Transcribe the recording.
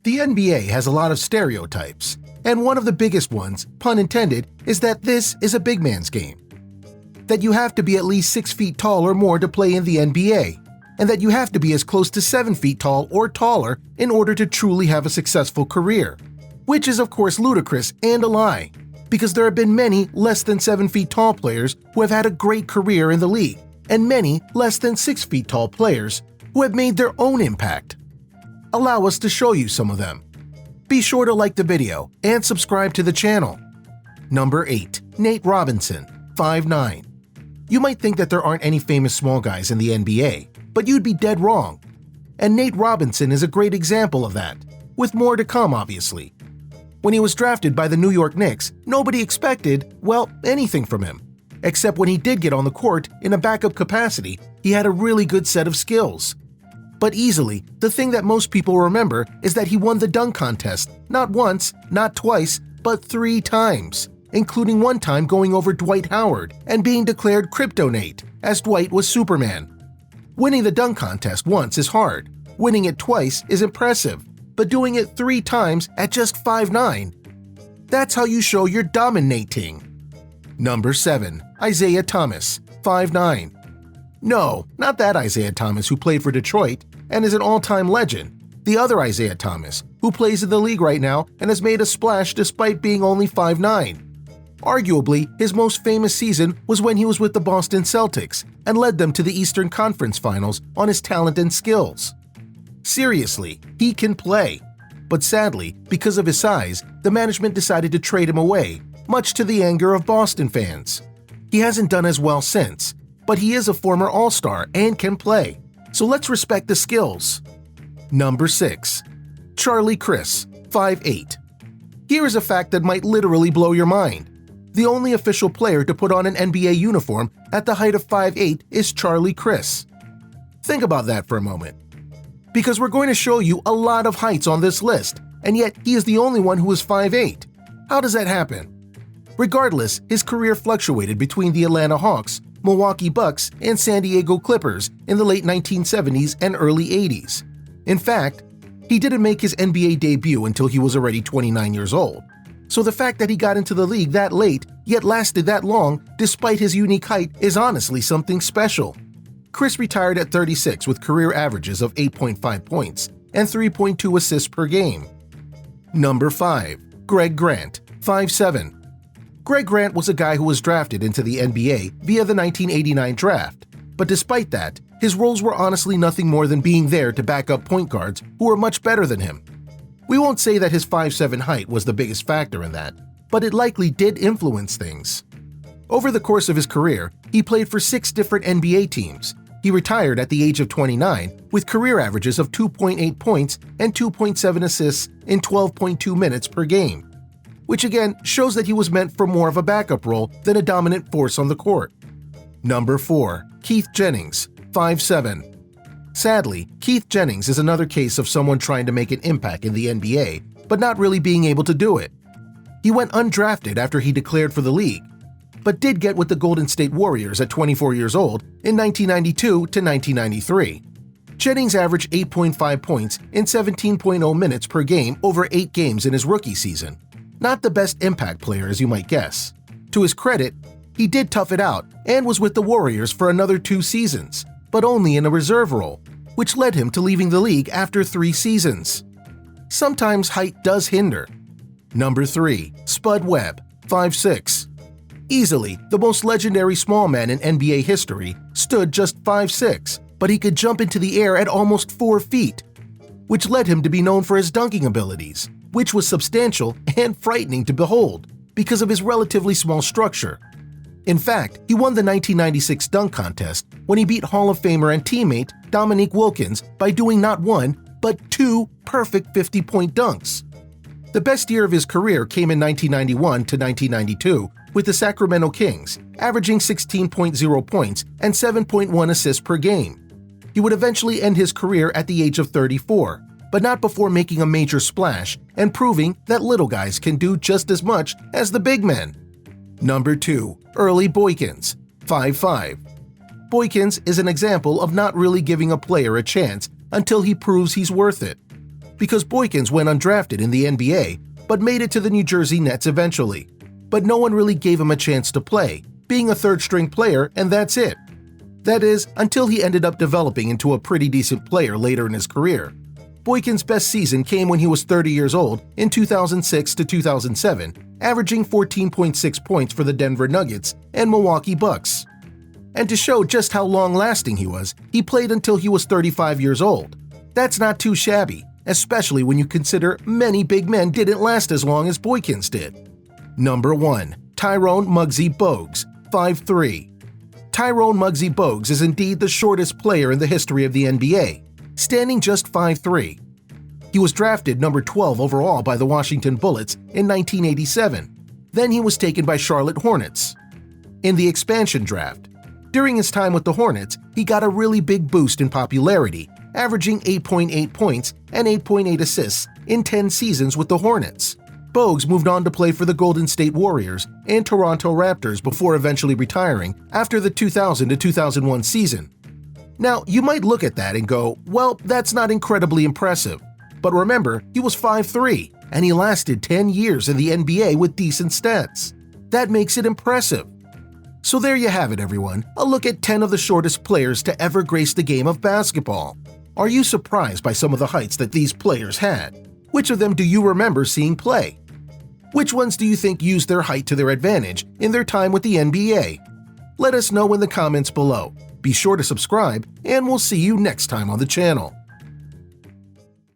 The NBA has a lot of stereotypes, and one of the biggest ones, pun intended, is that this is a big man's game. That you have to be at least 6 feet tall or more to play in the NBA, and that you have to be as close to 7 feet tall or taller in order to truly have a successful career. Which is of course ludicrous and a lie, because there have been many less than 7 feet tall players who have had a great career in the league, and many less than 6 feet tall players who have made their own impact. Allow us to show you some of them. Be sure to like the video and subscribe to the channel. Number 8. Nate Robinson, 5'9". You might think that there aren't any famous small guys in the NBA, but you'd be dead wrong. And Nate Robinson is a great example of that, with more to come obviously. When he was drafted by the New York Knicks, nobody expected, well, anything from him. Except when he did get on the court in a backup capacity, he had a really good set of skills. But easily, the thing that most people remember is that he won the dunk contest, not once, not twice, but 3 times, including one time going over Dwight Howard and being declared Kryptonite, as Dwight was Superman. Winning the dunk contest once is hard, winning it twice is impressive, but doing it 3 times at just 5'9", that's how you show you're dominating. Number 7. Isiah Thomas, 5'9". No, not that Isiah Thomas who played for Detroit and is an all-time legend. The other Isiah Thomas, who plays in the league right now and has made a splash despite being only 5'9". Arguably, his most famous season was when he was with the Boston Celtics and led them to the Eastern Conference Finals on his talent and skills. Seriously, he can play. But sadly, because of his size, the management decided to trade him away, much to the anger of Boston fans. He hasn't done as well since, but he is a former All-Star and can play, so let's respect the skills. Number 6. Charlie Crist, 5'8". Here is a fact that might literally blow your mind. The only official player to put on an NBA uniform at the height of 5'8" is Charlie Crist. Think about that for a moment. Because we're going to show you a lot of heights on this list, and yet he is the only one who is 5'8". How does that happen? Regardless, his career fluctuated between the Atlanta Hawks, Milwaukee Bucks, and San Diego Clippers in the late 1970s and early 80s. In fact, he didn't make his NBA debut until he was already 29 years old. So the fact that he got into the league that late, yet lasted that long despite his unique height is honestly something special. Crist retired at 36 with career averages of 8.5 points and 3.2 assists per game. Number 5. Greg Grant, 5'7". Greg Grant was a guy who was drafted into the NBA via the 1989 draft, but despite that, his roles were honestly nothing more than being there to back up point guards who were much better than him. We won't say that his 5'7" height was the biggest factor in that, but it likely did influence things. Over the course of his career, he played for 6 different NBA teams. He retired at the age of 29 with career averages of 2.8 points and 2.7 assists in 12.2 minutes per game, which again shows that he was meant for more of a backup role than a dominant force on the court. Number 4. Keith Jennings, 5'7". Sadly, Keith Jennings is another case of someone trying to make an impact in the NBA, but not really being able to do it. He went undrafted after he declared for the league, but did get with the Golden State Warriors at 24 years old in 1992 to 1993. Jennings averaged 8.5 points in 17.0 minutes per game over 8 games in his rookie season. Not the best impact player as you might guess. To his credit, he did tough it out and was with the Warriors for another 2 seasons, but only in a reserve role, which led him to leaving the league after 3 seasons. Sometimes height does hinder. Number 3. Spud Webb, 5'6". Easily, the most legendary small man in NBA history, stood just 5'6", but he could jump into the air at almost 4 feet, which led him to be known for his dunking abilities, which was substantial and frightening to behold because of his relatively small structure. In fact, he won the 1996 dunk contest when he beat Hall of Famer and teammate Dominique Wilkins by doing not 1, but 2 perfect 50-point dunks. The best year of his career came in 1991 to 1992 with the Sacramento Kings, averaging 16.0 points and 7.1 assists per game. He would eventually end his career at the age of 34, but not before making a major splash and proving that little guys can do just as much as the big men. Number 2. Early Boykins, 5'5". Boykins is an example of not really giving a player a chance until he proves he's worth it. because Boykins went undrafted in the NBA but made it to the New Jersey Nets eventually. But no one really gave him a chance to play, being a third-string player, and that's it. That is, until he ended up developing into a pretty decent player later in his career. Boykins' best season came when he was 30 years old in 2006 to 2007, averaging 14.6 points for the Denver Nuggets and Milwaukee Bucks. And to show just how long-lasting he was, he played until he was 35 years old. That's not too shabby, especially when you consider many big men didn't last as long as Boykins did. Number 1. Tyrone Muggsy Bogues, 5'3". Tyrone Muggsy Bogues is indeed the shortest player in the history of the NBA, standing just 5'3". He was drafted number 12 overall by the Washington Bullets in 1987. Then he was taken by Charlotte Hornets in the expansion draft. During his time with the Hornets, he got a really big boost in popularity, averaging 8.8 points and 8.8 assists in 10 seasons with the Hornets. Bogues moved on to play for the Golden State Warriors and Toronto Raptors before eventually retiring after the 2000 to 2001 season. Now, you might look at that and go, well, that's not incredibly impressive. But remember, he was 5'3", and he lasted 10 years in the NBA with decent stats. That makes it impressive. So there you have it, everyone, a look at 10 of the shortest players to ever grace the game of basketball. Are you surprised by some of the heights that these players had? Which of them do you remember seeing play? Which ones do you think used their height to their advantage in their time with the NBA? Let us know in the comments below. Be sure to subscribe, and we'll see you next time on the channel.